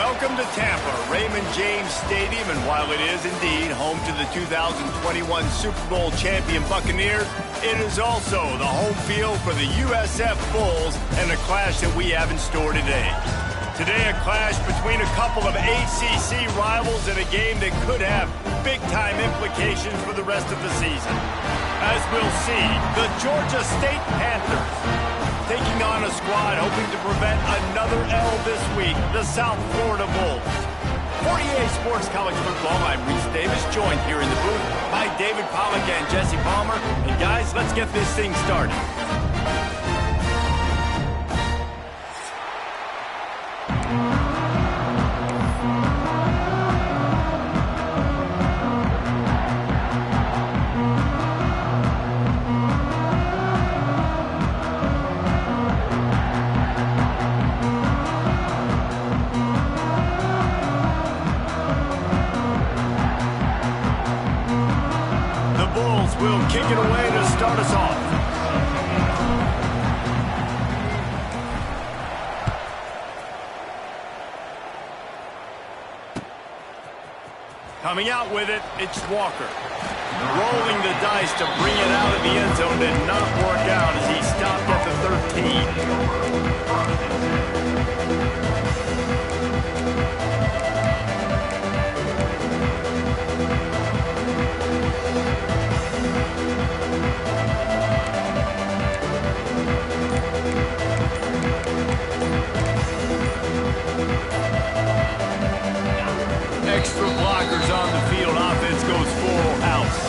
Welcome to Tampa, Raymond James Stadium, and while it is indeed home to the 2021 Super Bowl champion Buccaneers, it is also the home field for the USF Bulls and a clash that we have in store today. Today, a clash between a couple of ACC rivals in a game that could have big-time implications for the rest of the season. As we'll see, the Georgia State Panthers taking on a squad hoping to prevent another L this week, the South Florida Bulls. For EA Sports College Football, I'm Reese Davis, joined here in the booth by David Pollack and Jesse Palmer. And guys, let's get this thing started. Will kick it away to start us off. Coming out with it, it's Walker. Rolling the dice to bring it out of the end zone did not work out as he stopped at the 13. Extra blockers on the field. Offense goes full house.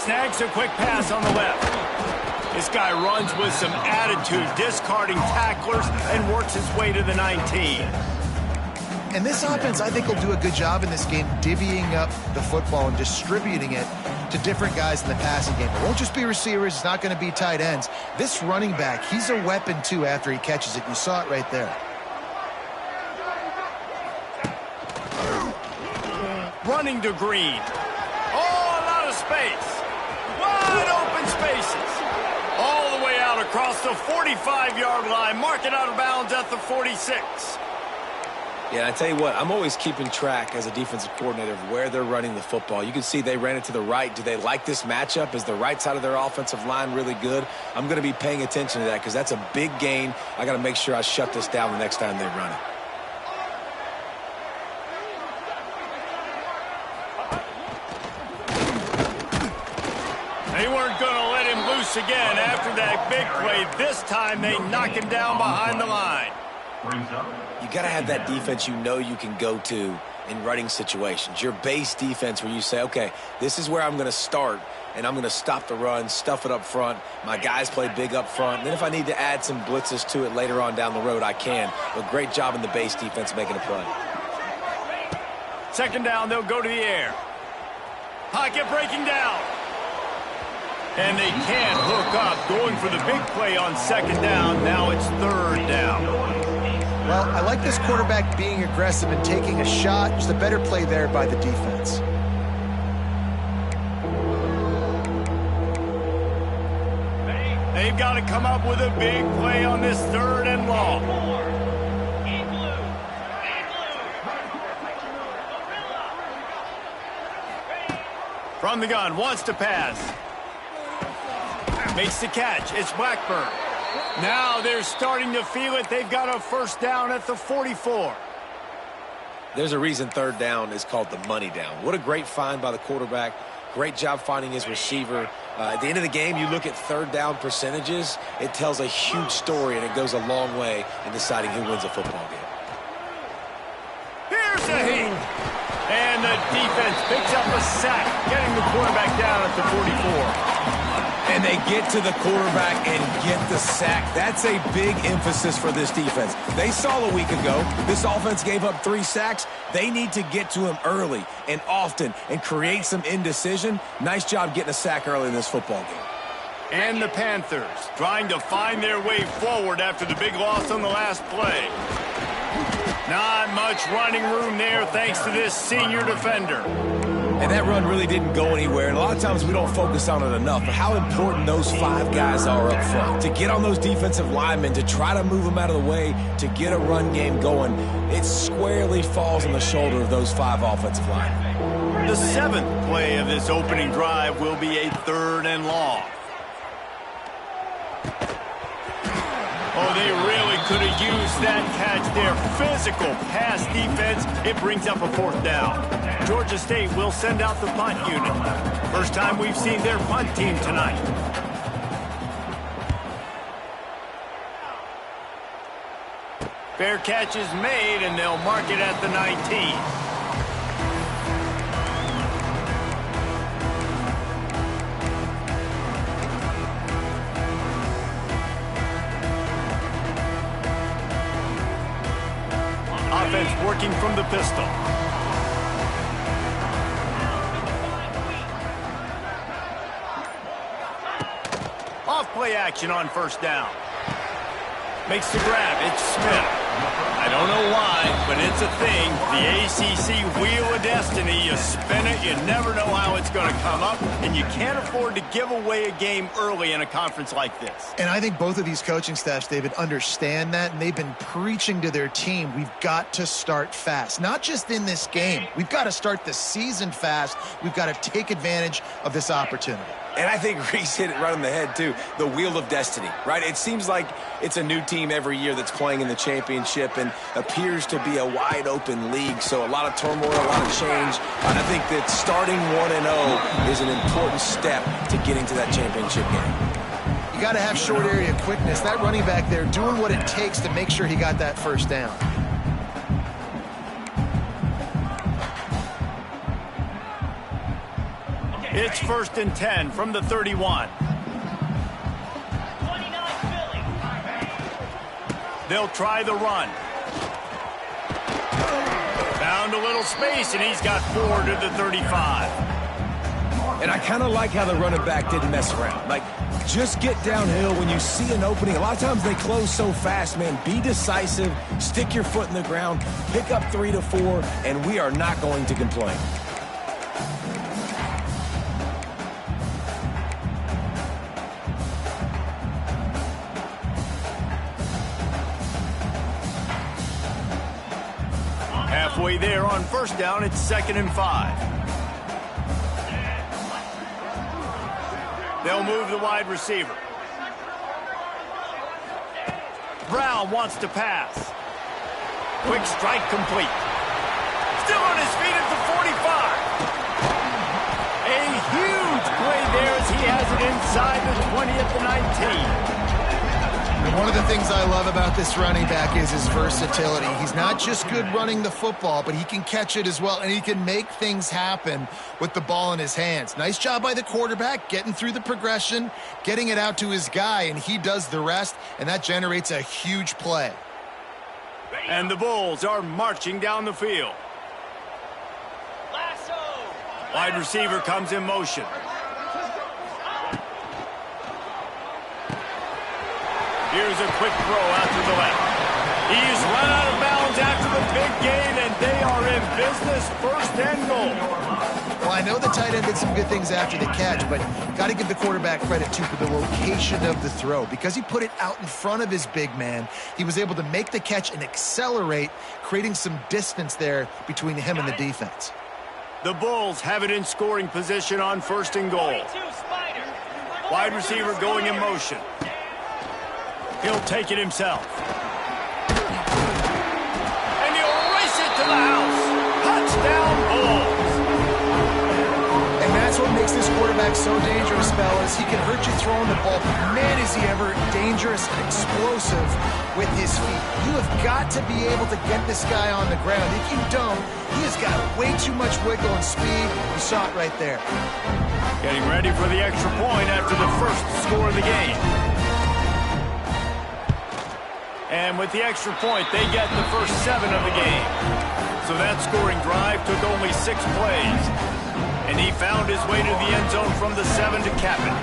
Snags a quick pass on the left. This guy runs with some attitude, discarding tacklers, and works his way to the 19. And this offense, I think, will do a good job in this game divvying up the football and distributing it to different guys in the passing game. It won't just be receivers. It's not going to be tight ends. This running back, he's a weapon, too, after he catches it. You saw it right there. Running to Green. Oh, a lot of space. Wide open spaces. All the way out across the 45-yard line, marking out of bounds at the 46. Yeah, I tell you what, I'm always keeping track as a defensive coordinator of where they're running the football. You can see they ran it to the right. Do they like this matchup? Is the right side of their offensive line really good? I'm going to be paying attention to that because that's a big gain. I got to make sure I shut this down the next time they run it. They weren't going to let him loose again after that big play. This time they knock him down behind the line. You got to have that defense you know you can go to in running situations. Your base defense where you say, okay, this is where I'm going to start, and I'm going to stop the run, stuff it up front. My guys play big up front. And then if I need to add some blitzes to it later on down the road, I can. But great job in the base defense making a play. Second down, they'll go to the air. Pocket breaking down. And they can't hook up, going for the big play on second down. Now it's third down. Well, I like this quarterback being aggressive and taking a shot. Just a better play there by the defense. They've got to come up with a big play on this third and long. From the gun, wants to pass. Makes the catch. It's Blackburn. Now they're starting to feel it. They've got a first down at the 44. There's a reason third down is called the money down. What a great find by the quarterback. Great job finding his receiver. At the end of the game, you look at third down percentages. It tells a huge story, and it goes a long way in deciding who wins a football game. Here's a hit. And the defense picks up a sack, getting the quarterback down at the 44. And they get to the quarterback and get the sack. That's a big emphasis for this defense. They saw a week ago, this offense gave up 3 sacks. They need to get to him early and often and create some indecision. Nice job getting a sack early in this football game. And the Panthers trying to find their way forward after the big loss on the last play. Not much running room there thanks to this senior defender. And that run really didn't go anywhere, and a lot of times we don't focus on it enough, but how important those 5 guys are up front. To get on those defensive linemen, to try to move them out of the way, to get a run game going, it squarely falls on the shoulder of those 5 offensive linemen. The 7th play of this opening drive will be a 3rd and long. Oh, they really could have used that catch there. Physical pass defense. It brings up a 4th down. Georgia State will send out the punt unit. First time we've seen their punt team tonight. Fair catch is made, and they'll mark it at the 19. Offense working from the pistol. Off play action on 1st down. Makes the grab. It's Smith. I don't know why, but it's a thing. The ACC Wheel of Destiny. You spin it, you never know how it's going to come up, and you can't afford to give away a game early in a conference like this. And I think both of these coaching staffs, David, understand that, and they've been preaching to their team, we've got to start fast. Not just in this game. We've got to start the season fast. We've got to take advantage of this opportunity. And I think Reese hit it right on the head, too. The Wheel of Destiny, right? It seems like it's a new team every year that's playing in the championship and appears to be a wide-open league. So a lot of turmoil, a lot of change. And I think that starting 1-0 is an important step to getting to that championship game. You got to have short area quickness. That running back there doing what it takes to make sure he got that 1st down. It's 1st and 10 from the 31. They'll try the run. Found a little space, and he's got 4 to the 35. And I kind of like how the running back didn't mess around. Like, just get downhill when you see an opening. A lot of times they close so fast, man. Be decisive, stick your foot in the ground, pick up 3 to 4, and we are not going to complain. Halfway there on 1st down, it's 2nd and 5. They'll move the wide receiver. Brown wants to pass. Quick strike complete. Still on his feet at the 45. A huge play there as he has it inside the 20 at the 19. And one of the things I love about this running back is his versatility. He's not just good running the football, but he can catch it as well, and he can make things happen with the ball in his hands. Nice job by the quarterback, getting through the progression, getting it out to his guy, and he does the rest, and that generates a huge play. And the Bulls are marching down the field. Wide receiver comes in motion. Here's a quick throw out to the left. He's run out of bounds after the big gain, and they are in business. 1st and goal. Well, I know the tight end did some good things after the catch, but got to give the quarterback credit, too, for the location of the throw. Because he put it out in front of his big man, he was able to make the catch and accelerate, creating some distance there between him and the defense. The Bulls have it in scoring position on 1st and goal. Wide receiver going in motion. He'll take it himself. And he'll race it to the house. Touchdown, Bulls. And that's what makes this quarterback so dangerous, fellas. He can hurt you throwing the ball. Man, is he ever dangerous and explosive with his feet. You have got to be able to get this guy on the ground. If you don't, he has got way too much wiggle and speed. You saw it right there. Getting ready for the extra point after the first score of the game. And with the extra point, they get the first 7 of the game. So that scoring drive took only 6 plays. And he found his way to the end zone from the 7 to cap it.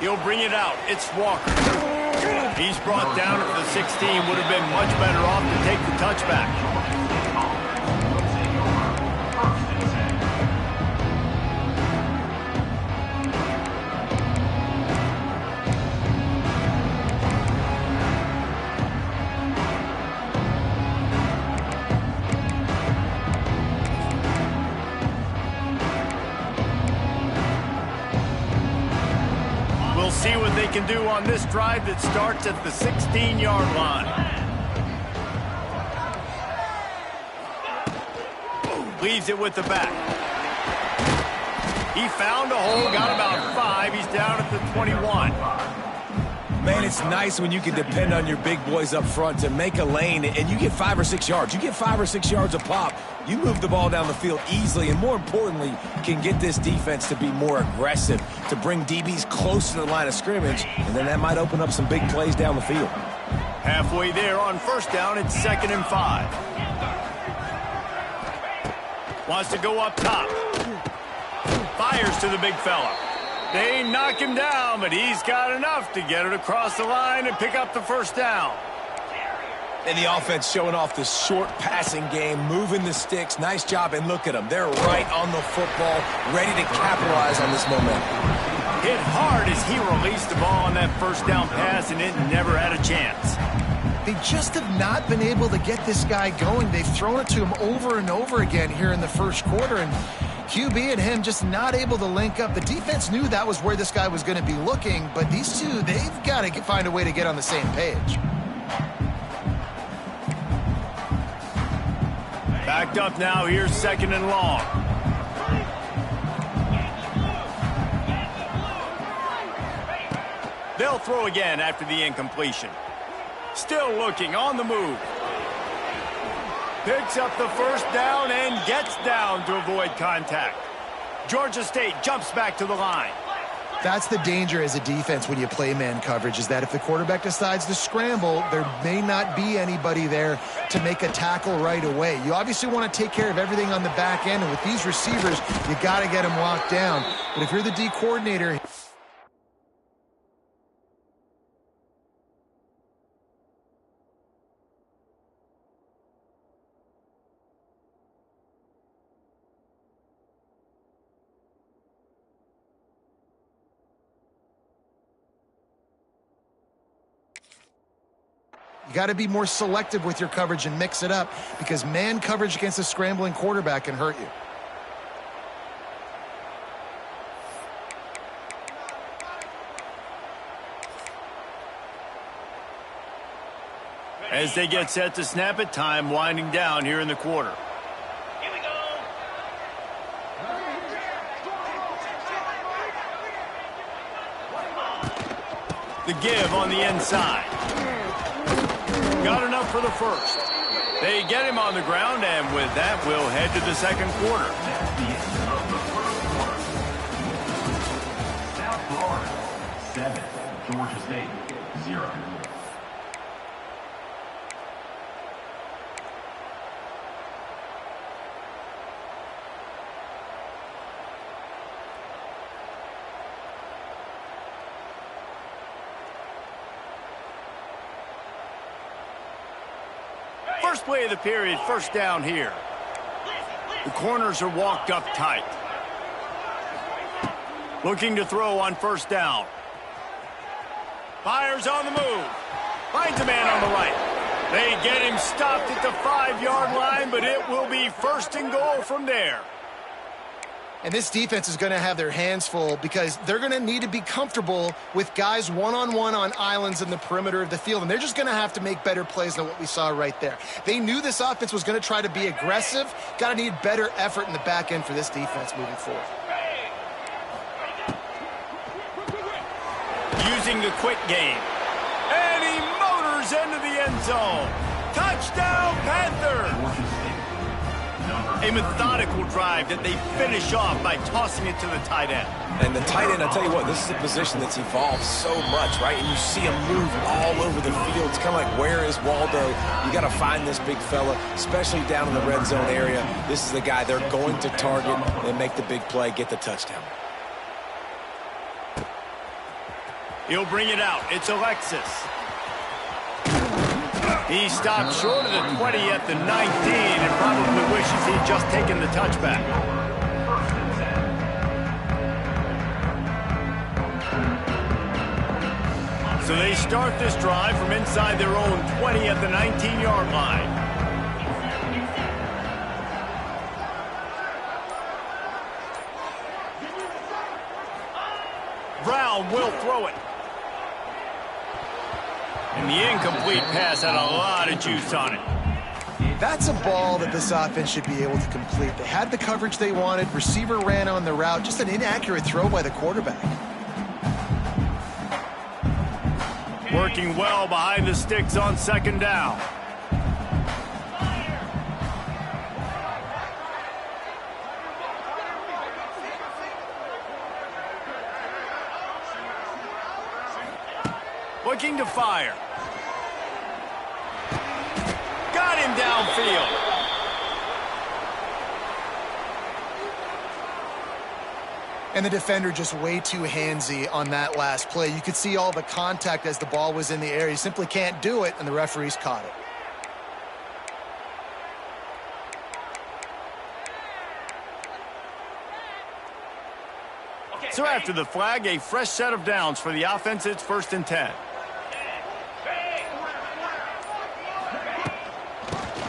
He'll bring it out. It's Walker. He's brought down at the 16. Would have been much better off to take the touchback. We'll see what they can do on this drive that starts at the 16-yard line. Leaves it with the back. He found a hole, got about 5. He's down at the 21. Man, it's nice when you can depend on your big boys up front to make a lane, and you get 5 or 6 yards. You get 5 or 6 yards a pop. You move the ball down the field easily, and more importantly, can get this defense to be more aggressive, to bring DBs close to the line of scrimmage, and then that might open up some big plays down the field. Halfway there on first down, it's 2nd and 5. Wants to go up top. Fires to the big fella. They knock him down, but he's got enough to get it across the line and pick up the first down. And the offense showing off the short passing game, moving the sticks. Nice job, and look at them. They're right on the football, ready to capitalize on this momentum. Hit hard as he released the ball on that first down pass, and it never had a chance. They just have not been able to get this guy going. They've thrown it to him over and over again here in the first quarter, and QB and him just not able to link up. The defense knew that was where this guy was going to be looking, but these two, they've got to find a way to get on the same page. Backed up now, here's 2nd and long. They'll throw again after the incompletion. Still looking, on the move. Picks up the first down and gets down to avoid contact. Georgia State jumps back to the line. That's the danger as a defense when you play man coverage, is that if the quarterback decides to scramble, there may not be anybody there to make a tackle right away. You obviously want to take care of everything on the back end, and with these receivers, you got to get them locked down. But if you're the D coordinator, you got to be more selective with your coverage and mix it up, because man coverage against a scrambling quarterback can hurt you. As they get set to snap it, time winding down here in the quarter. Here we go. The give on the inside. Got enough for the first. They get him on the ground, and with that, we'll head to the second quarter. South Florida, 7. Georgia State, 0. First play of the period, first down here. The corners are walked up tight. Looking to throw on first down. Fires on the move. Finds a man on the right. They get him stopped at the 5-yard line, but it will be 1st and goal from there. And this defense is going to have their hands full, because they're going to need to be comfortable with guys one-on-one on islands in the perimeter of the field. And they're just going to have to make better plays than what we saw right there. They knew this offense was going to try to be aggressive. Got to need better effort in the back end for this defense moving forward. Using the quick game. And he motors into the end zone. Touchdown, Panthers! A methodical drive that they finish off by tossing it to the tight end. And the tight end, I tell you what, this is a position that's evolved so much, right? And you see him move all over the field. It's kind of like, where is Waldo? You got to find this big fella, especially down in the red zone area. This is the guy they're going to target and make the big play, get the touchdown. He'll bring it out. It's Alexis. He stopped short of the 20 at the 19 and probably wishes he'd just taken the touchback. So they start this drive from inside their own 20 at the 19-yard line. Brown will throw it. And the incomplete pass had a lot of juice on it. That's a ball that this offense should be able to complete. They had the coverage they wanted. Receiver ran on the route. Just an inaccurate throw by the quarterback. Working well behind the sticks on second down. Looking to fire. Got him downfield. And the defender just way too handsy on that last play. You could see all the contact as the ball was in the air. He simply can't do it, and the referees caught it. So after the flag, a fresh set of downs for the offense. It's 1st and 10.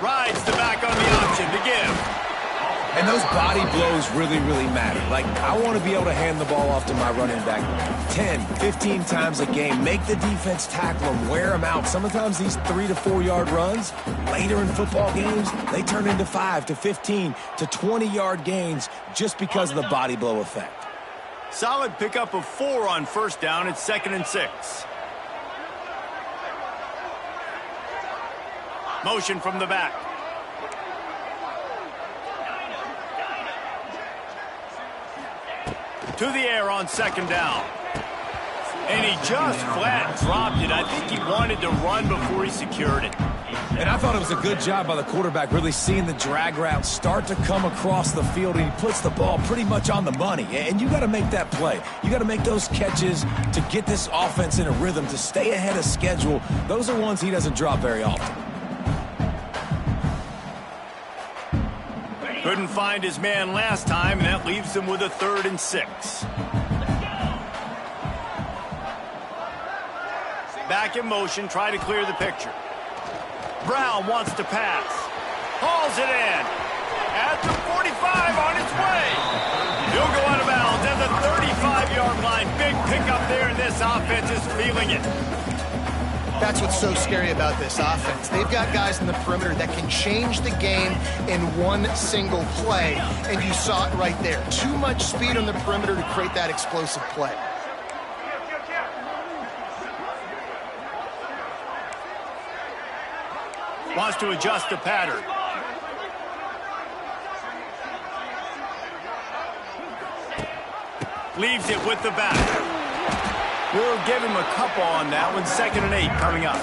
Rides the back on the option to give. And those body blows really, really matter. Like, I want to be able to hand the ball off to my running back 10, 15 times a game. Make the defense tackle them, wear them out. Sometimes these 3 to 4 yard runs, later in football games, they turn into 5 to 15 to 20 yard gains just because of the body blow effect. Solid pickup of 4 on 1st down. It's 2nd and 6. Motion from the back. To the air on 2nd down. And he just flat dropped it. I think he wanted to run before he secured it. And I thought it was a good job by the quarterback, really seeing the drag route start to come across the field, and he puts the ball pretty much on the money. And you got to make that play. You got to make those catches to get this offense in a rhythm, to stay ahead of schedule. Those are ones he doesn't drop very often. Couldn't find his man last time, and that leaves him with a 3rd and 6. Back in motion, try to clear the picture. Brown wants to pass. Hauls it in. At the 45 on its way. He'll go out of bounds at the 35-yard line. Big pickup there, and this offense is feeling it. That's what's so scary about this offense. They've got guys in the perimeter that can change the game in one single play, and you saw it right there. Too much speed on the perimeter to create that explosive play. Wants to adjust the pattern. Leaves it with the back. We'll give him a couple on that one. 2nd and 8 coming up.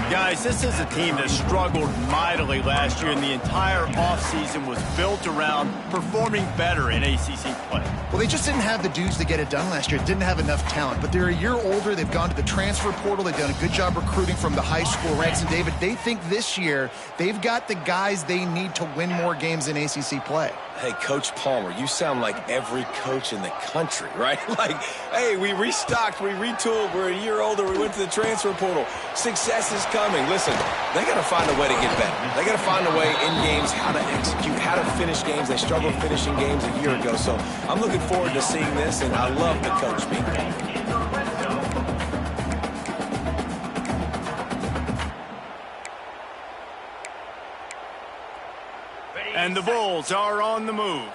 Guys, this is a team that struggled mightily last year, and the entire offseason was built around performing better in ACC play. Well, they just didn't have the dudes to get it done last year. Didn't have enough talent. But they're a year older. They've gone to the transfer portal. They've done a good job recruiting from the high school ranks. And, David, they think this year they've got the guys they need to win more games in ACC play. Hey, Coach Palmer, you sound like every coach in the country, right? Like, hey, we restocked, we retooled, we're a year older, we went to the transfer portal. Success is coming. Listen, they got to find a way to get better. They got to find a way in games how to execute, how to finish games. They struggled finishing games a year ago. So I'm looking forward to seeing this, and I love the coach being there. And the Bulls are on the move.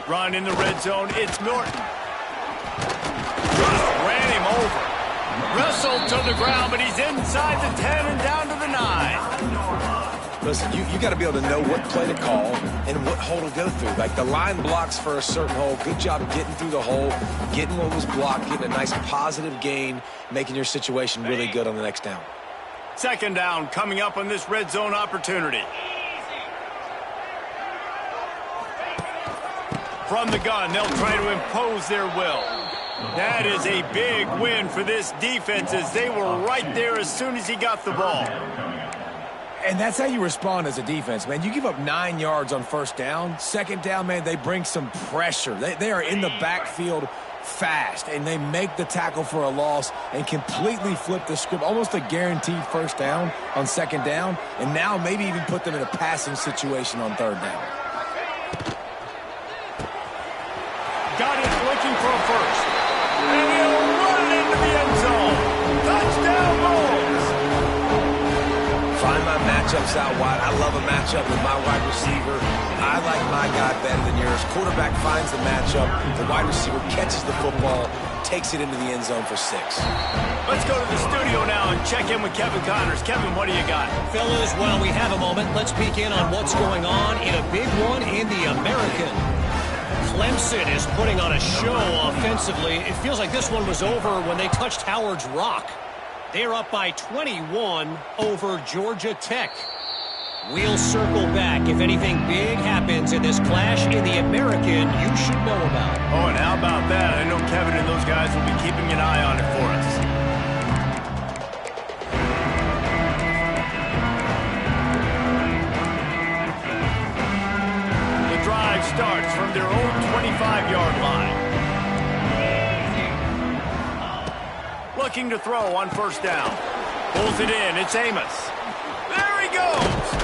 Run in the red zone. It's Norton. Just ran him over. Wrestled to the ground, but he's inside the 10 and down to the 9. Listen, you got to be able to know what play to call and what hole to go through. Like, the line blocks for a certain hole. Good job getting through the hole, getting what was blocked, getting a nice positive gain, making your situation really good on the next down. 2nd down coming up on this red zone opportunity. From the gun, they'll try to impose their will. That is a big win for this defense as they were right there as soon as he got the ball. And that's how you respond as a defense, man. You give up 9 yards on first down. Second down, man, they bring some pressure. They are in the backfield fast, and they make the tackle for a loss and completely flip the script. Almost a guaranteed first down on second down, and now maybe even put them in a passing situation on third down. Got it looking for a first. And he'll run it into the end zone. Touchdown, Bulls! Find my matchups out wide. I love a matchup with my wide receiver. I like my guy better than yours. Quarterback finds the matchup. The wide receiver catches the football, takes it into the end zone for 6. Let's go to the studio now and check in with Kevin Connors. Kevin, what do you got? Fellas, while we have a moment, let's peek in on what's going on in a big one in the American. Clemson is putting on a show offensively. It feels like this one was over when they touched Howard's Rock. They're up by 21 over Georgia Tech. We'll circle back if anything big happens in this clash in the American you should know about. Oh, and how about that? I know Kevin and those guys will be keeping an eye on it for us. The drive starts from their own 25-yard line. Looking to throw on first down. Pulls it in. It's Amos. There he goes.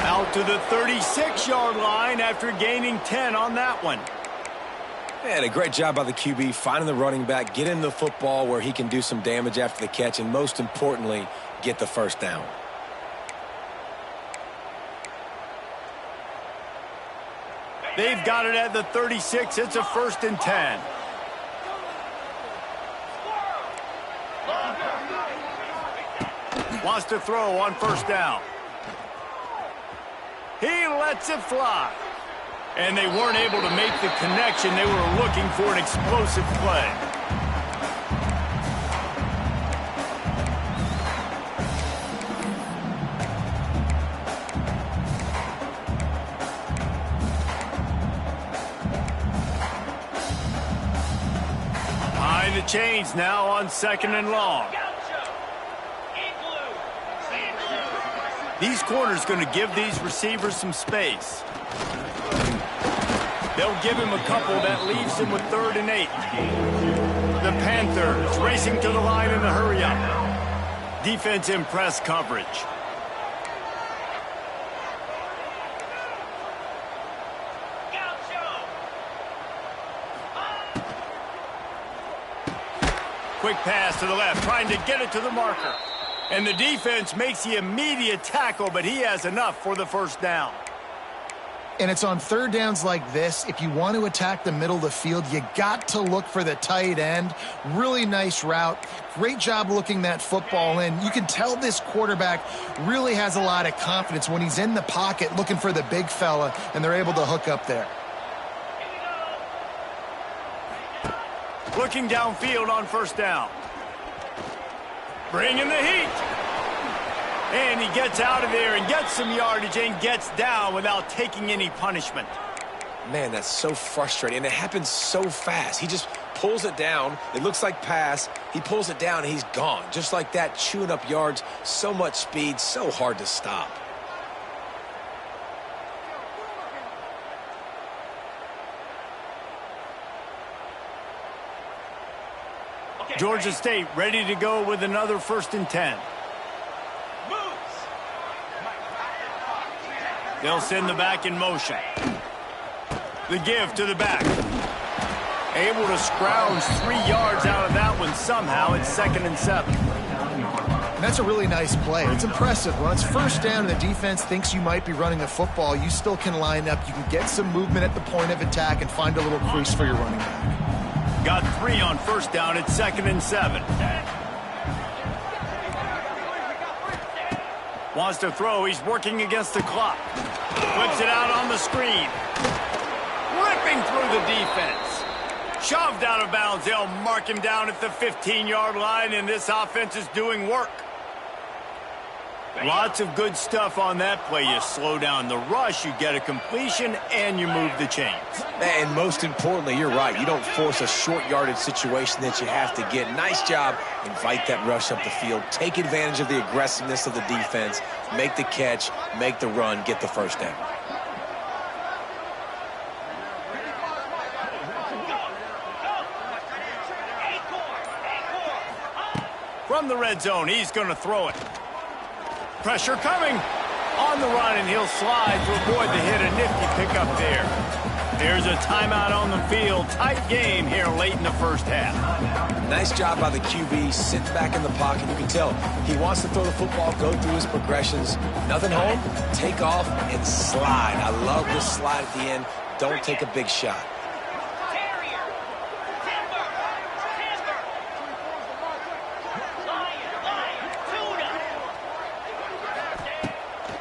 Out to the 36-yard line after gaining 10 on that one. Man, a great job by the QB finding the running back, getting the football where he can do some damage after the catch, and most importantly, get the first down. They've got it at the 36. It's a 1st and 10. Wants to throw on first down. He lets it fly. And they weren't able to make the connection. They were looking for an explosive play. Behind the chains now on 2nd and long. These corners going to give these receivers some space. They'll give him a couple that leaves him with 3rd and 8. The Panthers racing to the line in a hurry-up. Defense in press coverage. Quick pass to the left, trying to get it to the marker. And the defense makes the immediate tackle, but he has enough for the first down. And it's on third downs like this. If you want to attack the middle of the field, you got to look for the tight end. Really nice route. Great job looking that football in. You can tell this quarterback really has a lot of confidence when he's in the pocket looking for the big fella, and they're able to hook up there. Looking downfield on first down. Bringing the heat. And he gets out of there and gets some yardage and gets down without taking any punishment. Man, that's so frustrating. And it happens so fast. He just pulls it down. It looks like pass. He pulls it down and he's gone. Just like that, chewing up yards. So much speed, so hard to stop. Georgia State ready to go with another 1st and 10. They'll send the back in motion. The give to the back. Able to scrounge 3 yards out of that one somehow. It's 2nd and 7. And that's a really nice play. It's impressive. When it's first down and the defense thinks you might be running the football, you still can line up. You can get some movement at the point of attack and find a little crease for your running back. Got 3 on first down. It's 2nd and 7. Wants to throw. He's working against the clock. Whips it out on the screen. Ripping through the defense. Shoved out of bounds. They'll mark him down at the 15-yard line, and this offense is doing work. Lots of good stuff on that play. You slow down the rush, you get a completion, and you move the chains. And most importantly, you're right. You don't force a short yardage situation that you have to get. Nice job. Invite that rush up the field. Take advantage of the aggressiveness of the defense. Make the catch, make the run, get the first down. From the red zone, he's going to throw it. Pressure coming on the run, and he'll slide to avoid the hit. A nifty pickup there. There's a timeout on the field. Tight game here late in the first half. Nice job by the QB, sitting back in the pocket. You can tell he wants to throw the football, go through his progressions. Nothing home, take off, and slide. I love this slide at the end. Don't take a big shot.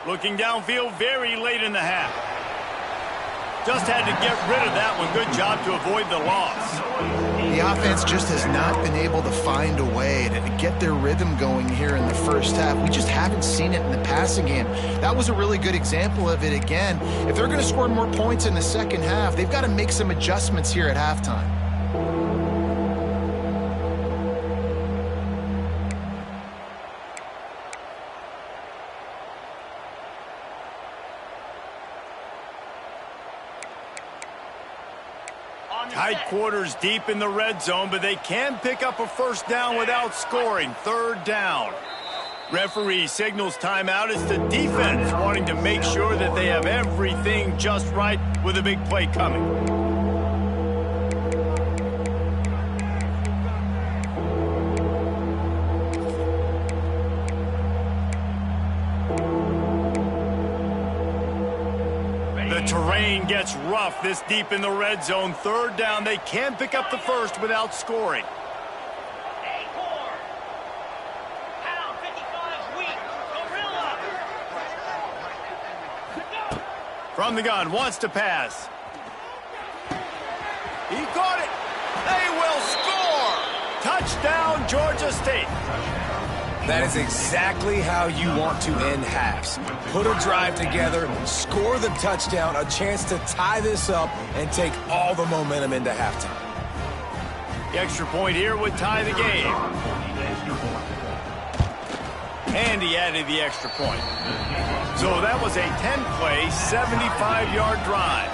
Looking downfield very late in the half. Just had to get rid of that one. Good job to avoid the loss. The offense just has not been able to find a way to get their rhythm going here in the first half. We just haven't seen it in the passing game. That was a really good example of it again. If they're going to score more points in the second half, they've got to make some adjustments here at halftime. Tight quarters deep in the red zone, but they can pick up a first down without scoring. Third down. Referee signals timeout. It's the defense wanting to make sure that they have everything just right with a big play coming. The terrain gets rough this deep in the red zone. Third down. They can pick up the first without scoring. From the gun, wants to pass. He caught it. They will score. Touchdown, Georgia State. That is exactly how you want to end halves. Put a drive together, score the touchdown, a chance to tie this up, and take all the momentum into halftime. The extra point here would tie the game. And he added the extra point. So that was a 10-play, 75-yard drive.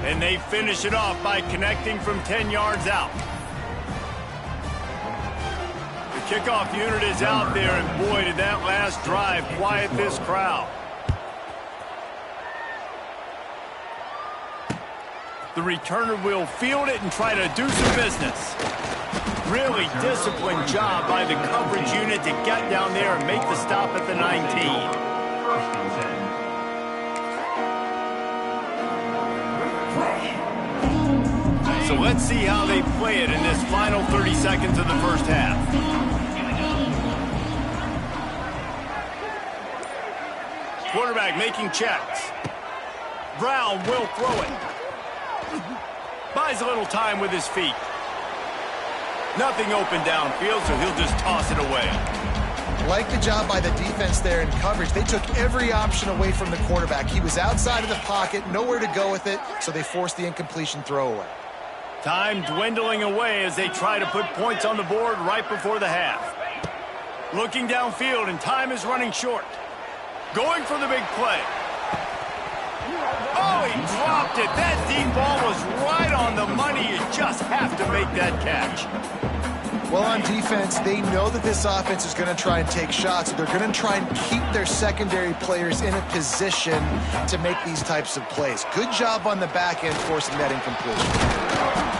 And they finish it off by connecting from 10 yards out. The kickoff unit is out there, and boy, did that last drive quiet this crowd. The returner will field it and try to do some business. Really disciplined job by the coverage unit to get down there and make the stop at the 19. So let's see how they play it in this final 30 seconds of the first half. Quarterback making checks. Brown will throw it. Buys a little time with his feet. Nothing open downfield, so he'll just toss it away. Like the job by the defense there in coverage. They took every option away from the quarterback. He was outside of the pocket, nowhere to go with it, so they forced the incompletion throwaway. Time dwindling away as they try to put points on the board right before the half. Looking downfield, and time is running short. Going for the big play. Oh, he dropped it. That deep ball was right on the money. You just have to make that catch. Well, on defense, they know that this offense is going to try and take shots. So they're going to try and keep their secondary players in a position to make these types of plays. Good job on the back end forcing that incompletion.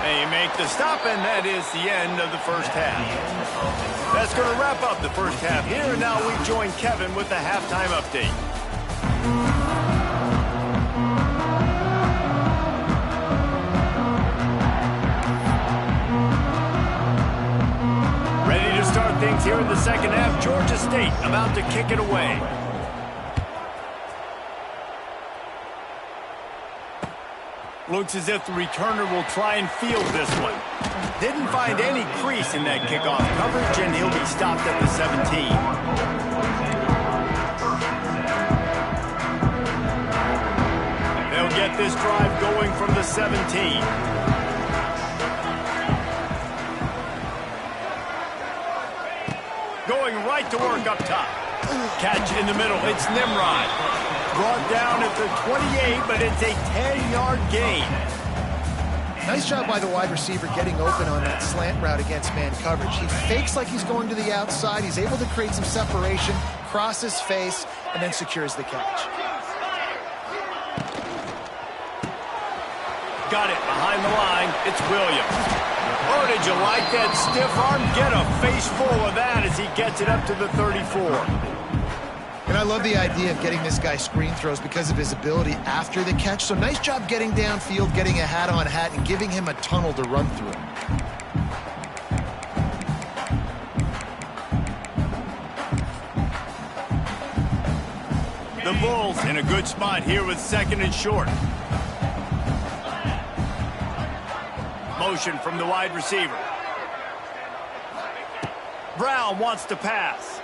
They make the stop, and that is the end of the first half. That's going to wrap up the first half here, and now we join Kevin with the halftime update. Ready to start things here in the second half. Georgia State about to kick it away. Looks as if the returner will try and field this one. Didn't find any crease in that kickoff coverage, and he'll be stopped at the 17. drive going from the 17. Going right to work up top. Catch in the middle. It's Nimrod. Brought down at the 28, but it's a 10-yard gain. Nice job by the wide receiver getting open on that slant route against man coverage. He fakes like he's going to the outside. He's able to create some separation, cross his face, and then secures the catch. Got it behind the line. It's Williams. Oh, did you like that stiff arm? Get a face full of that as he gets it up to the 34. And I love the idea of getting this guy screen throws because of his ability after the catch. So nice job getting downfield, getting a hat-on-hat, and giving him a tunnel to run through. The Bulls in a good spot here with 2nd and short. Motion from the wide receiver. Brown wants to pass.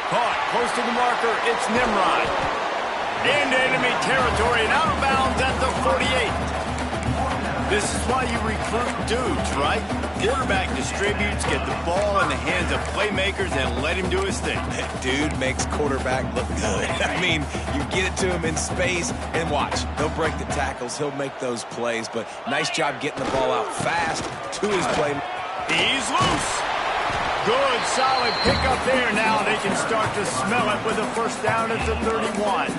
Caught close to the marker. It's Nimrod. Into enemy territory and out of bounds at the 48. This is why you recruit dudes, right? Quarterback distributes, get the ball in the hands of playmakers, and let him do his thing. Dude makes quarterback look good. I mean, you get it to him in space, and watch. He'll break the tackles. He'll make those plays, but nice job getting the ball out fast to his play. He's loose. Good, solid pickup there. Now they can start to smell it with a first down at the 31.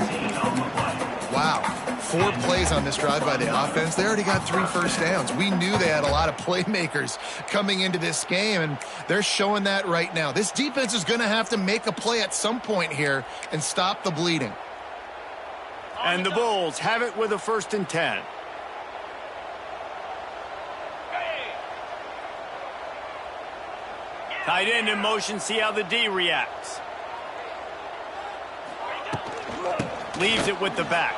Wow. 4 plays on this drive by the offense. They already got 3 first downs. We knew they had a lot of playmakers coming into this game, and they're showing that right now. This defense is going to have to make a play at some point here and stop the bleeding. And the Bulls have it with a 1st and 10. Tight end in motion, see how the D reacts. Leaves it with the back.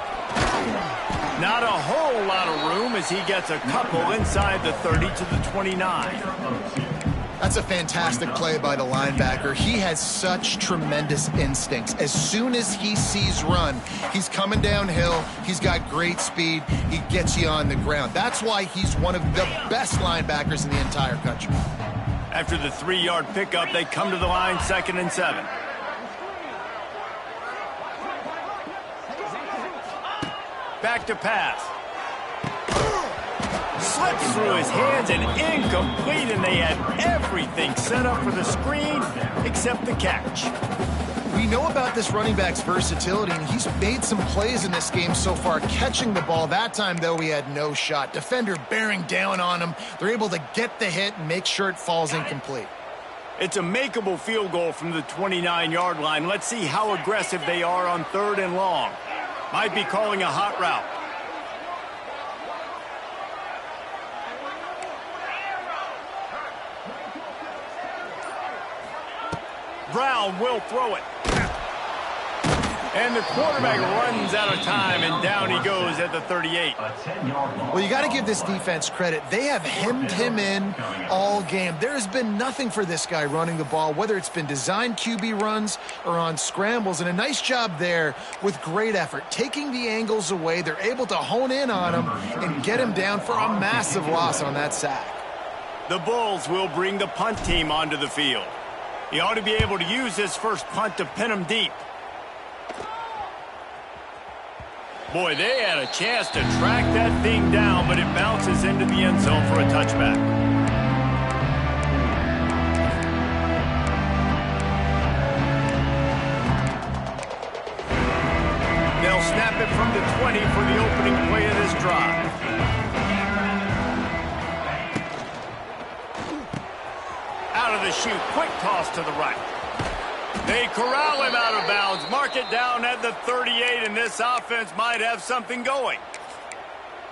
Not a whole lot of room as he gets a couple inside the 30 to the 29. That's a fantastic play by the linebacker. He has such tremendous instincts. As soon as he sees run, he's coming downhill. He's got great speed. He gets you on the ground. That's why he's one of the best linebackers in the entire country. After the 3-yard pickup, they come to the line, 2nd and 7. Back to pass. Slips through his hands and incomplete, and they had everything set up for the screen except the catch. We know about this running back's versatility, and he's made some plays in this game so far, catching the ball. That time, though, he had no shot. Defender bearing down on him. They're able to get the hit and make sure it falls incomplete. It's a makeable field goal from the 29-yard line. Let's see how aggressive they are on 3rd and long. Might be calling a hot route. Brown will throw it. And the quarterback runs out of time, and down he goes at the 38. Well, you got to give this defense credit. They have hemmed him in all game. There has been nothing for this guy running the ball, whether it's been designed QB runs or on scrambles, and a nice job there with great effort. Taking the angles away, they're able to hone in on him and get him down for a massive loss on that sack. The Bulls will bring the punt team onto the field. He ought to be able to use this first punt to pin him deep. Boy, they had a chance to track that thing down, but it bounces into the end zone for a touchback. They'll snap it from the 20 for the opening play of this drive. Out of the chute, quick toss to the right. They corral him out of bounds, mark it down at the 38, and this offense might have something going.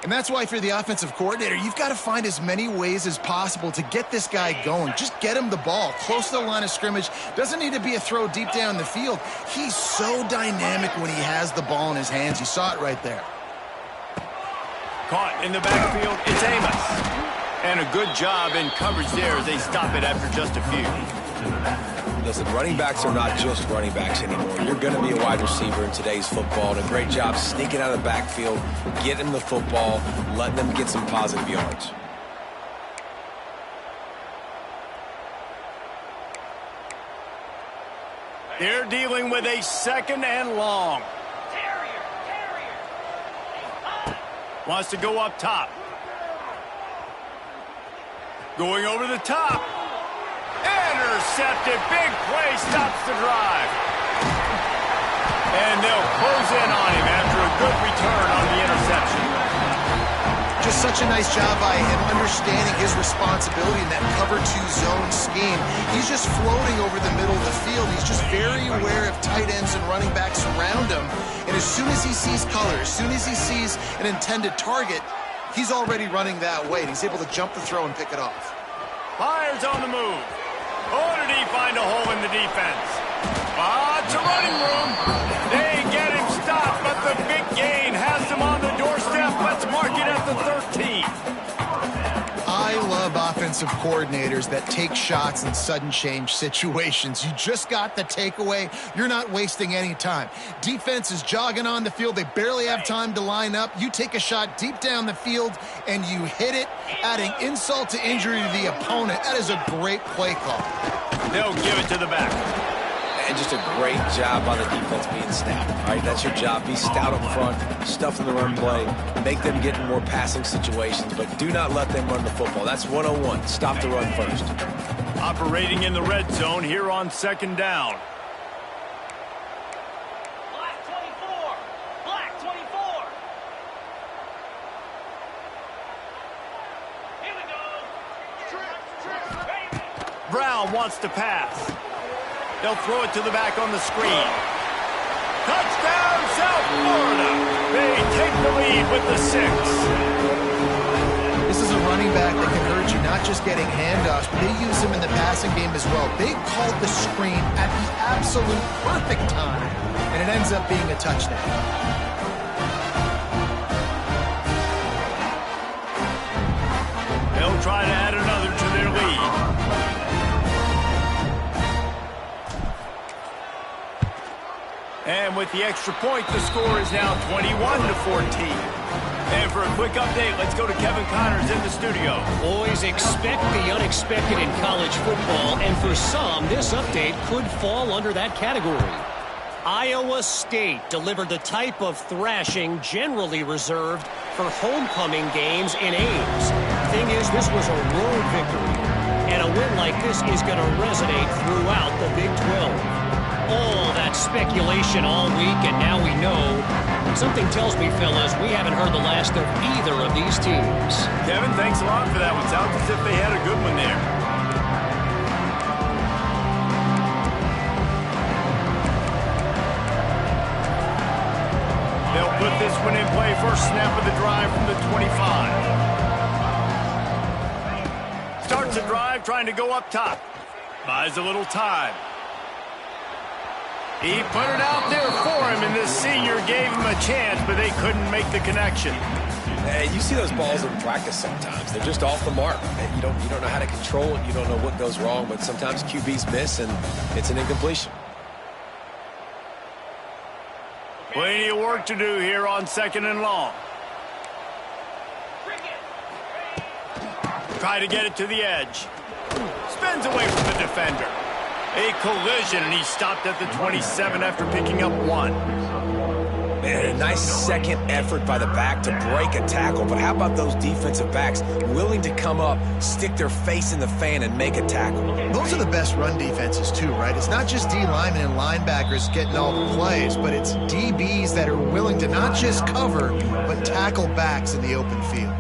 And that's why, if you're the offensive coordinator, you've got to find as many ways as possible to get this guy going. Just get him the ball close to the line of scrimmage. Doesn't need to be a throw deep down the field. He's so dynamic when he has the ball in his hands. You saw it right there. Caught in the backfield, it's Amos. And a good job in coverage there as they stop it after just a few. to the back. Listen, running backs are not just running backs anymore. You're going to be a wide receiver in today's football. And a great job sneaking out of the backfield, getting them the football, letting them get some positive yards. They're dealing with a 2nd and long. Wants to go up top. Going over the top. Intercepted. Big play. Stops the drive. And they'll close in on him after a good return on the interception. Just such a nice job by him understanding his responsibility in that cover 2 zone scheme. He's just floating over the middle of the field. He's just very aware of tight ends and running backs around him. And as soon as he sees color, as soon as he sees an intended target, he's already running that way. And he's able to jump the throw and pick it off. Fires on the move. Oh, did he find a hole in the defense? It's a running room. They get him stopped, but the big gain has him on the doorstep. Let's mark it at the 13. I love offensive coordinators that take shots in sudden change situations. You just got the takeaway. You're not wasting any time. Defense is jogging on the field. They barely have time to line up. You take a shot deep down the field, and you hit it, adding insult to injury to the opponent. That is a great play call. They'll give it to the back. And just a great job on the defense being stout. All right, that's your job. Be stout up front, stuff in the run play, make them get in more passing situations, but do not let them run the football. That's 101. Stop the run first. Operating in the red zone here on 2nd down. Black 24. Black 24. Here we go. Brown wants to pass. They'll throw it to the back on the screen. Touchdown, South Florida. They take the lead with the 6. This is a running back that can hurt you, not just getting handoffs, but they use him in the passing game as well. They called the screen at the absolute perfect time, and it ends up being a touchdown. They'll try to add another to their lead. And with the extra point, the score is now 21-14. And for a quick update, let's go to Kevin Connors in the studio. Boys, expect the unexpected in college football, and for some, this update could fall under that category. Iowa State delivered the type of thrashing generally reserved for homecoming games in Ames. Thing is, this was a road victory, and a win like this is going to resonate throughout the Big 12. All that speculation all week, and now we know. Something tells me, fellas, we haven't heard the last of either of these teams. Kevin, thanks a lot for that one. Sounds as if they had a good one there. They'll put this one in play. First snap of the drive from the 25. Starts the drive trying to go up top. Buys a little time. He put it out there for him, and this senior gave him a chance, but they couldn't make the connection. Hey, you see those balls in practice sometimes. They're just off the mark. You don't know how to control it. You don't know what goes wrong, but sometimes QBs miss, and it's an incompletion. Plenty of work to do here on 2nd and long. Try to get it to the edge. Spins away from the defender. A collision, and he stopped at the 27 after picking up 1. Man, a nice second effort by the back to break a tackle, but how about those defensive backs willing to come up, stick their face in the fan, and make a tackle? Those are the best run defenses, too, right? It's not just D linemen and linebackers getting all the plays, but it's DBs that are willing to not just cover, but tackle backs in the open field.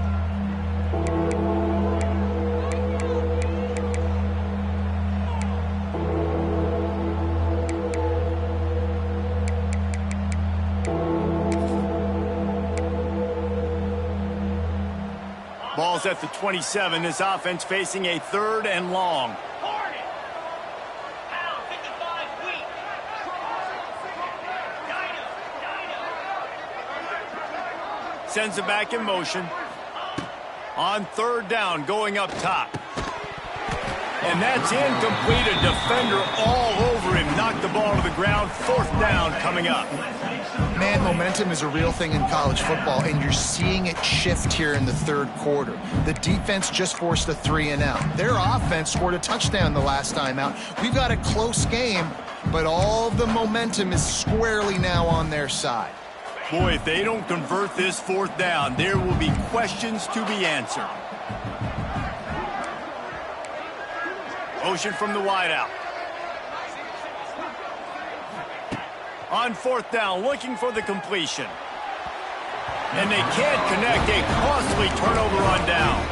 Ball's at the 27. This offense facing a 3rd and long. Sends it back in motion. On 3rd down, going up top. And that's incomplete. A defender all over him. Knocked the ball to the ground. 4th down coming up. Man, momentum is a real thing in college football, and you're seeing it shift here in the 3rd quarter. The defense just forced a 3-and-out. Their offense scored a touchdown the last time out. We've got a close game, but all of the momentum is squarely now on their side. Boy, if they don't convert this 4th down, there will be questions to be answered. Motion from the wideout. On 4th down, looking for the completion. And they can't connect. A costly turnover on down.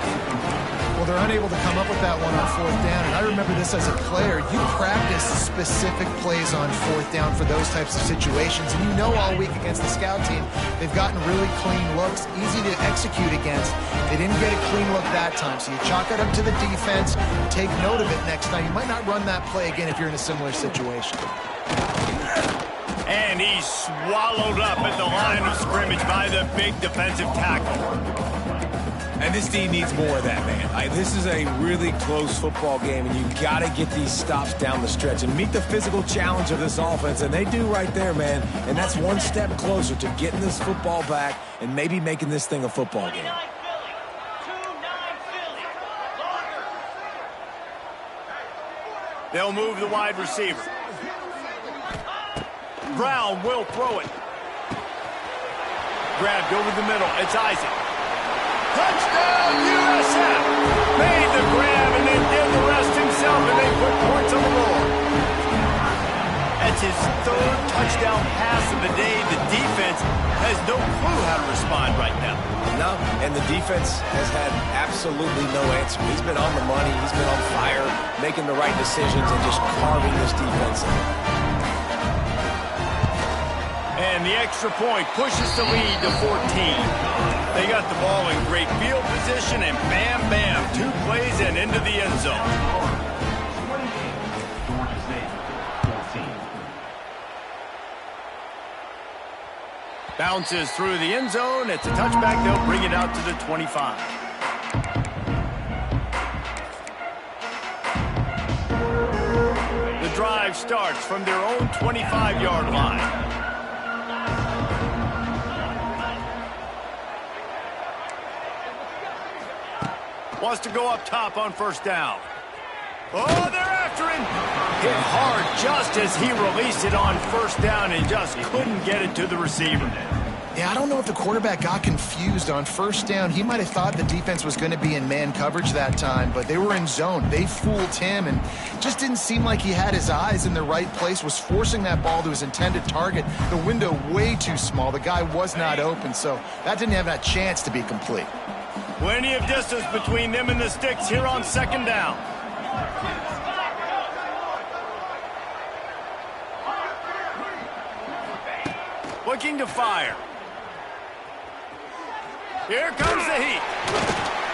Well, they're unable to come up with that one on 4th down. And I remember this as a player. You practice specific plays on 4th down for those types of situations. And you know all week against the scout team, they've gotten really clean looks, easy to execute against. They didn't get a clean look that time. So you chalk it up to the defense. Take note of it next time. You might not run that play again if you're in a similar situation. And he's swallowed up at the line of scrimmage by the big defensive tackle. And this team needs more of that, man. This is a really close football game, and you got to get these stops down the stretch and meet the physical challenge of this offense, and they do right there, man. And that's one step closer to getting this football back and maybe making this thing a football game. They'll move the wide receiver. Brown will throw it. Grabbed over the middle. It's Isaac. Touchdown, USF! Made the grab and then did the rest himself, and they put points on the board. That's his 3rd touchdown pass of the day. The defense has no clue how to respond right now. No, and the defense has had absolutely no answer. He's been on the money. He's been on fire, making the right decisions and just carving this defense in. And the extra point pushes the lead to 14. They got the ball in great field position, and bam, bam, 2 plays and into the end zone. Georgia State, 14. Bounces through the end zone. It's a touchback. They'll bring it out to the 25. The drive starts from their own 25-yard line. Wants to go up top on 1st down. Oh, they're after him. Hit hard just as he released it on 1st down and just couldn't get it to the receiver. Yeah, I don't know if the quarterback got confused on 1st down. He might have thought the defense was going to be in man coverage that time, but they were in zone. They fooled him, and just didn't seem like he had his eyes in the right place, was forcing that ball to his intended target. The window way too small. The guy was not open, so that didn't have that chance to be complete. Plenty of distance between them and the sticks here on 2nd down. Looking to fire. Here comes the heat.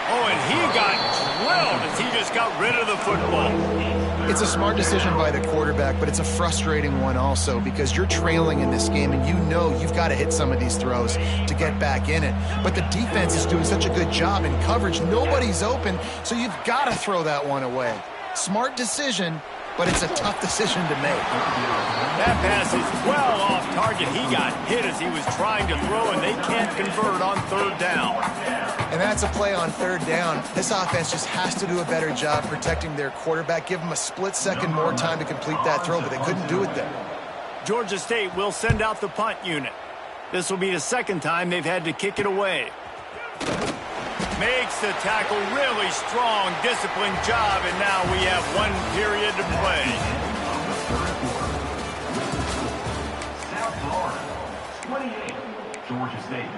Oh, and he got drilled as he just got rid of the football. It's a smart decision by the quarterback, but it's a frustrating one also because you're trailing in this game and you know you've got to hit some of these throws to get back in it. But the defense is doing such a good job in coverage. Nobody's open, so you've got to throw that one away. Smart decision, but it's a tough decision to make. That pass is well off target. He got hit as he was trying to throw, and they can't convert on 3rd down. And that's a play on 3rd down. This offense just has to do a better job protecting their quarterback. Give them a split second more time to complete that throw, but they couldn't do it there. Georgia State will send out the punt unit. This will be the 2nd time they've had to kick it away. Makes the tackle really strong, disciplined job, and now we have 1 period to play. South Florida, 28. Georgia State,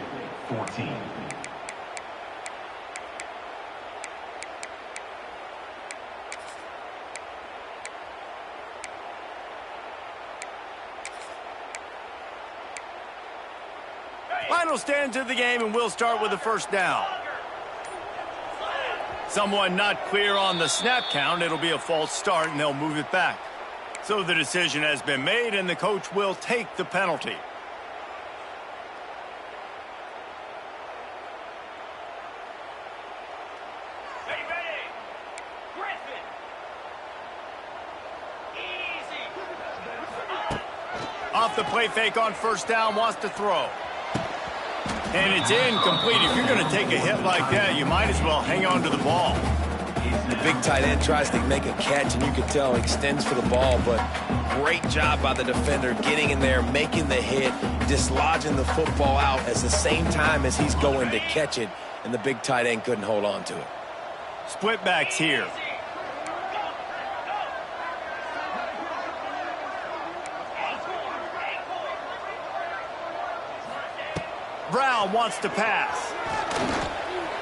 14. Final stands of the game, and we'll start with the 1st down. Someone not clear on the snap count. It'll be a false start, and they'll move it back. So the decision has been made, and the coach will take the penalty. Off the play fake on first down, wants to throw. And it's incomplete. If you're going to take a hit like that, you might as well hang on to the ball. The big tight end tries to make a catch, and you can tell he extends for the ball, but great job by the defender getting in there, making the hit, dislodging the football out at the same time as he's going to catch it, and the big tight end couldn't hold on to it. Split backs here. Brown wants to pass.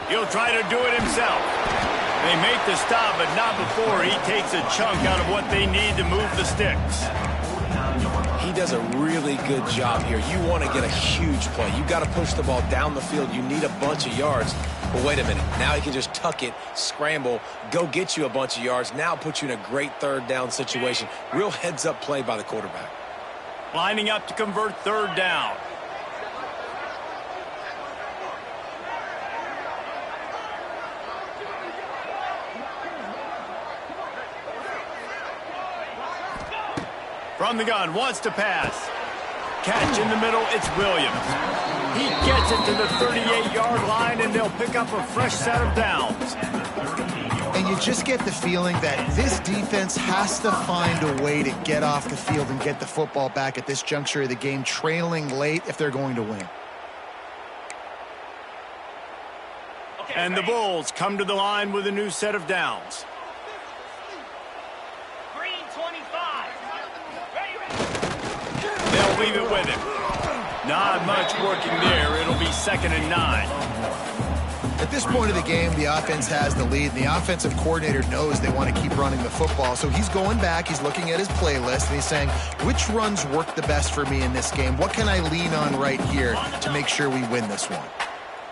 He'll try to do it himself. They make the stop, but not before he takes a chunk out of what they need to move the sticks. He does a really good job here. You want to get a huge play. You got to push the ball down the field. You need a bunch of yards. But wait a minute. Now he can just tuck it, scramble, go get you a bunch of yards. Now put you in a great third down situation. Real heads-up play by the quarterback. Lining up to convert third down. From the gun, wants to pass. Catch in the middle, it's Williams. He gets it to the 38-yard line, and they'll pick up a fresh set of downs. And you just get the feeling that this defense has to find a way to get off the field and get the football back at this juncture of the game, trailing late if they're going to win. And the Bulls come to the line with a new set of downs. They'll leave it with him. Not much working there. It'll be 2nd and 9. At this point of the game, the offense has the lead, and the offensive coordinator knows they want to keep running the football. So he's going back, he's looking at his playlist, and he's saying, which runs work the best for me in this game? What can I lean on right here to make sure we win this one?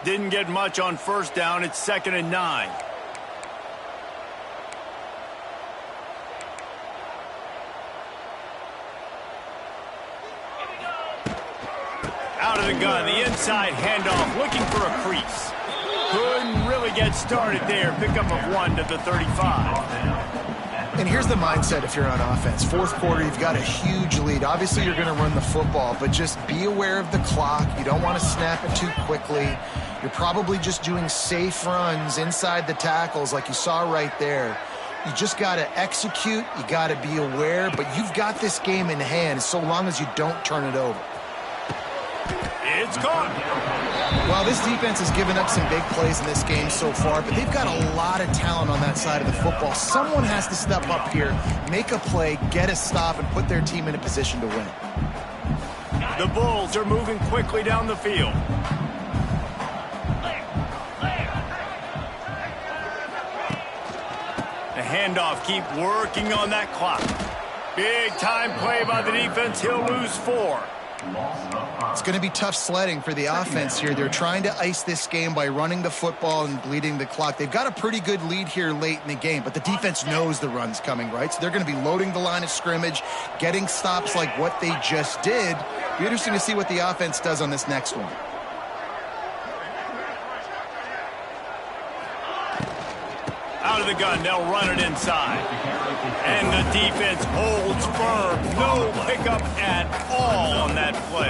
Didn't get much on first down. It's 2nd and 9. Out of the gun, the inside handoff, looking for a crease. Couldn't really get started there. Pickup of 1 to the 35. And here's the mindset if you're on offense. Fourth quarter, you've got a huge lead. Obviously, you're going to run the football, but just be aware of the clock. You don't want to snap it too quickly. You're probably just doing safe runs inside the tackles like you saw right there. You just got to execute. You got to be aware, but you've got this game in hand so long as you don't turn it over. It's gone. Well, this defense has given up some big plays in this game so far, but they've got a lot of talent on that side of the football. Someone has to step up here, make a play, get a stop, and put their team in a position to win. The Bulls are moving quickly down the field. The handoff, keep working on that clock. Big time play by the defense. He'll lose 4. It's going to be tough sledding for the offense here. They're trying to ice this game by running the football and bleeding the clock. They've got a pretty good lead here late in the game, but the defense knows the run's coming, right? So they're going to be loading the line of scrimmage, getting stops like what they just did. Be interesting to see what the offense does on this next one. Out of the gun, they'll run it inside. And the defense holds firm. No pickup at all on that play.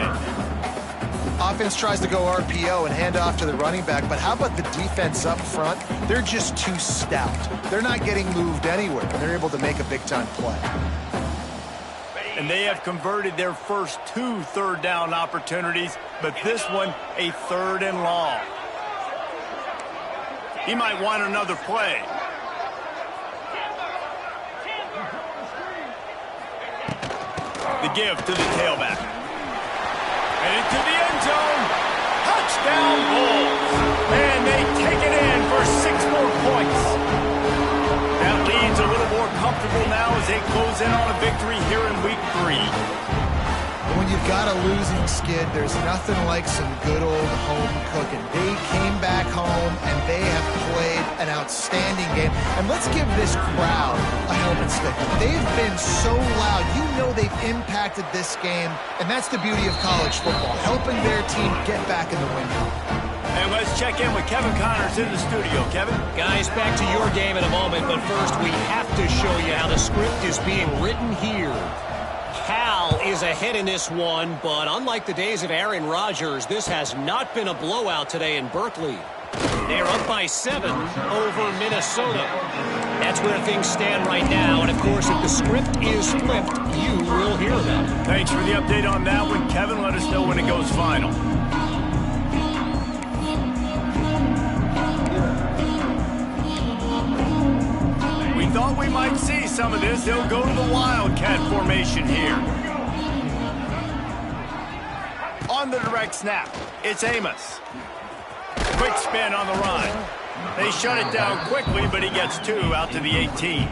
Offense tries to go RPO and hand off to the running back, but how about the defense up front? They're just too stout. They're not getting moved anywhere, and they're able to make a big-time play. And they have converted their first 2 third-down opportunities, but this one a 3rd and long. He might want another play. The give to the tailback. And into the end zone. Touchdown Bulls. And they take it in for 6 more points. That lead's a little more comfortable now as they close in on a victory here in week 3. When you've got a losing skid, there's nothing like some good old home cooking. They came back home, and they have played an outstanding game. And let's give this crowd a helping stick. They've been so loud. You know they've impacted this game, and that's the beauty of college football, helping their team get back in the win column. And let's check in with Kevin Connors in the studio. Kevin? Guys, back to your game in a moment, but first we have to show you how the script is being written here. Cal is ahead in this one, but unlike the days of Aaron Rodgers, this has not been a blowout today in Berkeley. They're up by 7 over Minnesota. That's where things stand right now, and of course, if the script is flipped, you will hear about it. Thanks for the update on that one, Kevin. Let us know when it goes final. We thought we might see some of this. They'll go to the Wildcat formation here. On the direct snap, it's Amos. Quick spin on the run. They shut it down quickly, but he gets 2 out to the 18.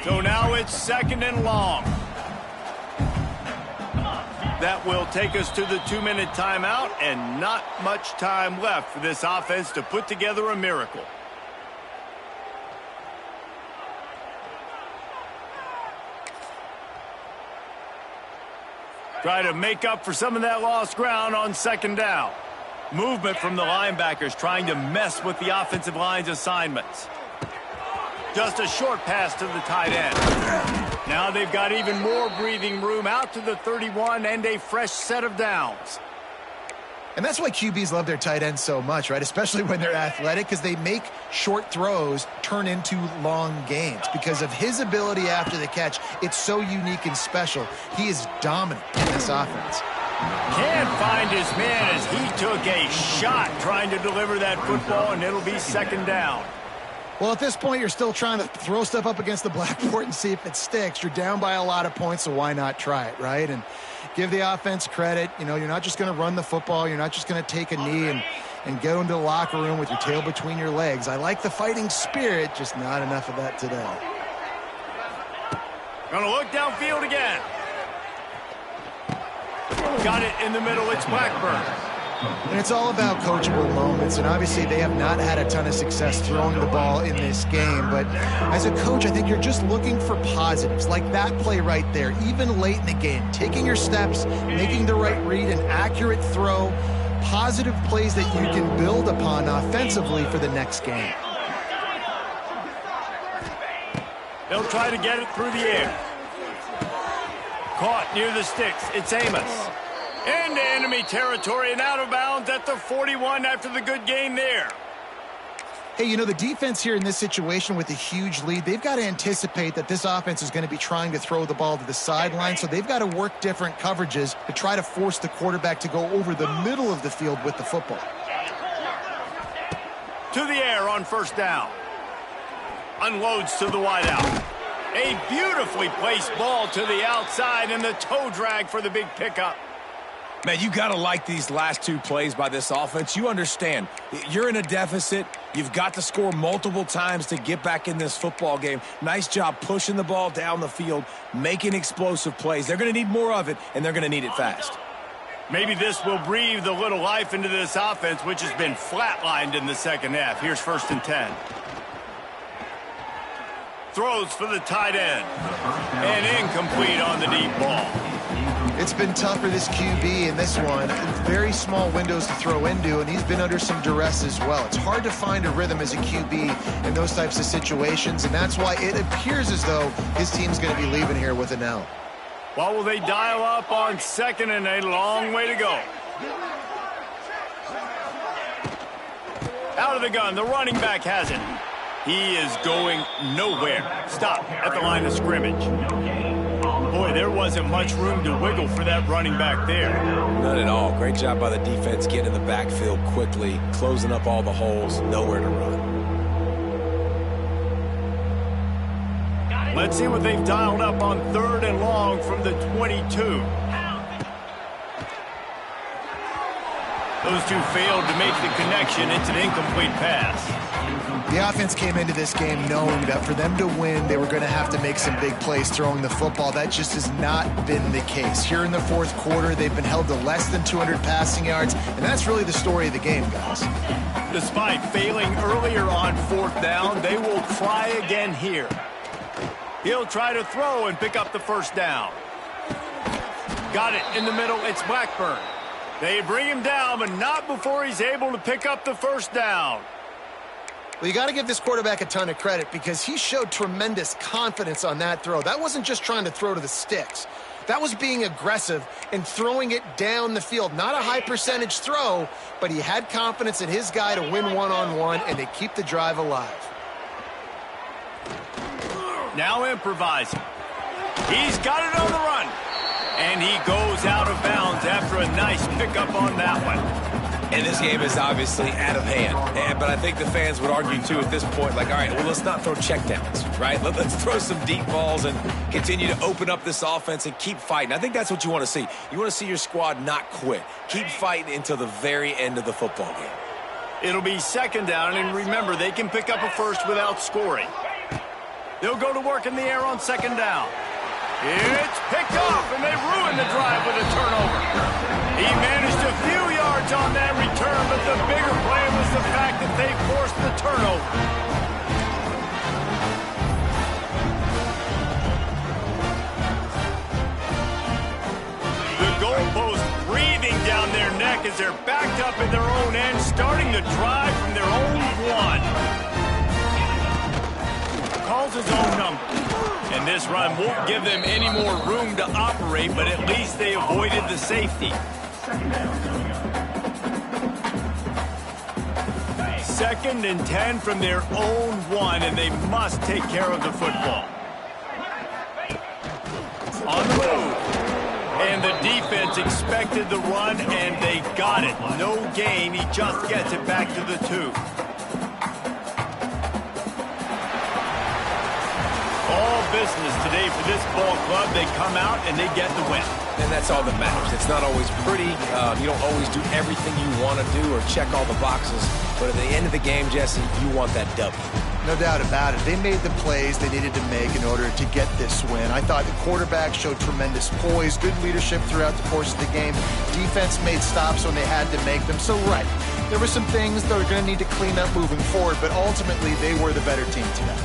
So now it's 2nd and long. That will take us to the 2-minute timeout, and not much time left for this offense to put together a miracle. Try to make up for some of that lost ground on 2nd down. Movement from the linebackers trying to mess with the offensive line's assignments. Just a short pass to the tight end. Now they've got even more breathing room out to the 31 and a fresh set of downs. And that's why QBs love their tight ends so much, right? Especially when they're athletic, because they make short throws turn into long gains. Because of his ability after the catch, it's so unique and special. He is dominant in this offense. Can't find his man as he took a shot trying to deliver that football, and it'll be 2nd down. Well, at this point, you're still trying to throw stuff up against the blackboard and see if it sticks. You're down by a lot of points, so why not try it, right? And give the offense credit. You know, you're not just going to run the football. You're not just going to take a knee and go into the locker room with your tail between your legs. I like the fighting spirit, just not enough of that today. Gonna look downfield again. Got it in the middle. It's Blackburn. And it's all about coachable moments, and obviously they have not had a ton of success throwing the ball in this game, but as a coach, I think you're just looking for positives, like that play right there, even late in the game, taking your steps, making the right read, an accurate throw, positive plays that you can build upon offensively for the next game. They'll try to get it through the air. Caught near the sticks. It's Amos. Into enemy territory and out of bounds at the 41 after the good game there. Hey, you know, the defense here in this situation with a huge lead, they've got to anticipate that this offense is going to be trying to throw the ball to the sideline, so they've got to work different coverages to try to force the quarterback to go over the middle of the field with the football. To the air on 1st down. Unloads to the wideout. A beautifully placed ball to the outside and the toe drag for the big pickup. Man, you got to like these last 2 plays by this offense. You understand, you're in a deficit. You've got to score multiple times to get back in this football game. Nice job pushing the ball down the field, making explosive plays. They're going to need more of it, and they're going to need it fast. Maybe this will breathe a little life into this offense, which has been flatlined in the 2nd half. Here's 1st and 10. Throws for the tight end. And incomplete on the deep ball. It's been tough for this QB in this one. Very small windows to throw into, and he's been under some duress as well. It's hard to find a rhythm as a QB in those types of situations, and that's why it appears as though his team's going to be leaving here with an L. Well, will they dial up on 2nd and a long way to go? Out of the gun, the running back has it. He is going nowhere. Stop at the line of scrimmage. Boy, there wasn't much room to wiggle for that running back there. None at all. Great job by the defense getting in the backfield quickly, closing up all the holes, nowhere to run. Let's see what they've dialed up on 3rd and long from the 22. Those 2 failed to make the connection. It's an incomplete pass. The offense came into this game knowing that for them to win, they were going to have to make some big plays throwing the football. That just has not been the case. Here in the 4th quarter, they've been held to less than 200 passing yards, and that's really the story of the game, guys. Despite failing earlier on 4th down, they will try again here. He'll try to throw and pick up the 1st down. got it in the middle. It's Blackburn. They bring him down, but not before he's able to pick up the first down. Well, you got to give this quarterback a ton of credit because he showed tremendous confidence on that throw. That wasn't just trying to throw to the sticks. That was being aggressive and throwing it down the field. Not a high percentage throw, but he had confidence in his guy to win one-on-one, and they keep the drive alive. Now improvising. He's got it on the run. And he goes out of bounds after a nice pickup on that one. And this game is obviously out of hand. But I think the fans would argue, too, at this point, like, all right, well, let's not throw checkdowns, right? Let's throw some deep balls and continue to open up this offense and keep fighting. I think that's what you want to see. You want to see your squad not quit. Keep fighting until the very end of the football game. It'll be second down, and remember, they can pick up a first without scoring. They'll go to work in the air on second down. It's picked off, and they ruin the drive with a turnover. He managed a few yards on that return, but the bigger play was the fact that they forced the turnover. The goalpost breathing down their neck as they're backed up in their own end, starting the drive from their own one. Calls his own number. And this run won't give them any more room to operate, but at least they avoided the safety. Second and 10 from their own one, and they must take care of the football. On the move. And the defense expected the run, and they got it. No gain. He just gets it back to the 2. All business today for this ball club. They come out and they get the win. And that's all that matters. It's not always pretty. You don't always do everything you want to do or check all the boxes. But at the end of the game, Jesse, you want that W. No doubt about it. They made the plays they needed to make in order to get this win. I thought the quarterback showed tremendous poise, good leadership throughout the course of the game. Defense made stops when they had to make them. So, right, there were some things that were going to need to clean up moving forward, but ultimately they were the better team today.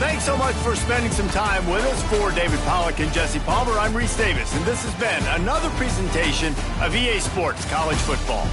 Thanks so much for spending some time with us. For David Pollack and Jesse Palmer, I'm Reese Davis, and this has been another presentation of EA Sports College Football.